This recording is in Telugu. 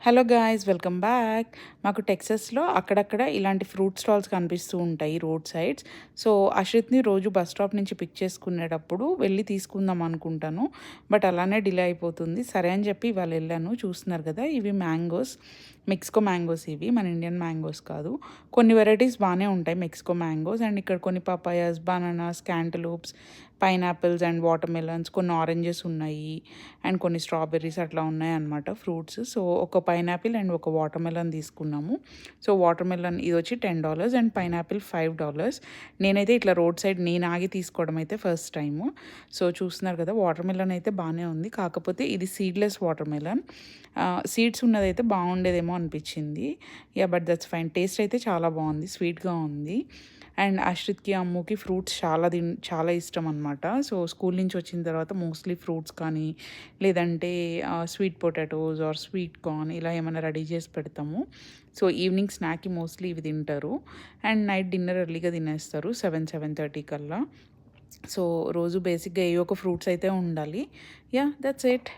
Hello guys, welcome back. మాకు టెక్సస్‌లో అక్కడక్కడ ఇలాంటి ఫ్రూట్ స్టాల్స్ కనిపిస్తూ ఉంటాయి రోడ్ సైడ్స్. సో, అశ్రిత్‌ని రోజు బస్ స్టాప్ నుంచి పిక్ చేసుకునేటప్పుడు వెళ్ళి తీసుకుందాం అనుకుంటాను. బట్ అలానే డిలే అయిపోతుంది. సరే అని చెప్పి ఇవాళ వెళ్ళాను. చూస్తున్నారు కదా, ఇవి మ్యాంగోస్, మెక్సికో మ్యాంగోస్. ఇవి మన ఇండియన్ మ్యాంగోస్ కాదు. కొన్ని వెరైటీస్ బాగానే ఉంటాయి మెక్సికో మ్యాంగోస్. అండ్ ఇక్కడ కొన్ని papayas, bananas, cantaloupes, pineapples and watermelon, కొన్ని ఆరెంజెస్ ఉన్నాయి. అండ్ కొన్ని స్ట్రాబెర్రీస్ అట్లా ఉన్నాయన్నమాట ఫ్రూట్స్. సో, ఒక పైనాపిల్ అండ్ ఒక వాటర్ మెలన్ తీసుకున్నాము. సో, వాటర్ మెలన్ ఇది వచ్చి $10 అండ్ పైనాపిల్ $5. నేనైతే ఇట్లా రోడ్ సైడ్ నేను ఆగి తీసుకోవడం అయితే ఫస్ట్ టైము. సో, చూస్తున్నారు కదా, వాటర్ మెలన్ అయితే బాగానే ఉంది. కాకపోతే ఇది సీడ్లెస్ వాటర్ మెలన్. సీడ్స్ ఉన్నదైతే బాగుండేదేమో అనిపించింది. But that's fine. టేస్ట్ అయితే చాలా బాగుంది, స్వీట్గా ఉంది. అండ్ అశ్రిత్‌కి, అమ్ముకి ఫ్రూట్స్ చాలా ఇష్టం అనమాట. సో, స్కూల్ నుంచి వచ్చిన తర్వాత మోస్ట్లీ ఫ్రూట్స్ కానీ, లేదంటే sweet potatoes or sweet corn ఇలా ఏమైనా రెడీ చేసి పెడతాము. సో, ఈవినింగ్ స్నాక్‌కి మోస్ట్లీ ఇవి తింటారు. అండ్ నైట్ డిన్నర్ ఎర్లీగా తినేస్తారు 7:30 కల్లా. సో, రోజు బేసిక్‌గా ఏవో ఒక ఫ్రూట్స్ అయితే ఉండాలి. That's it.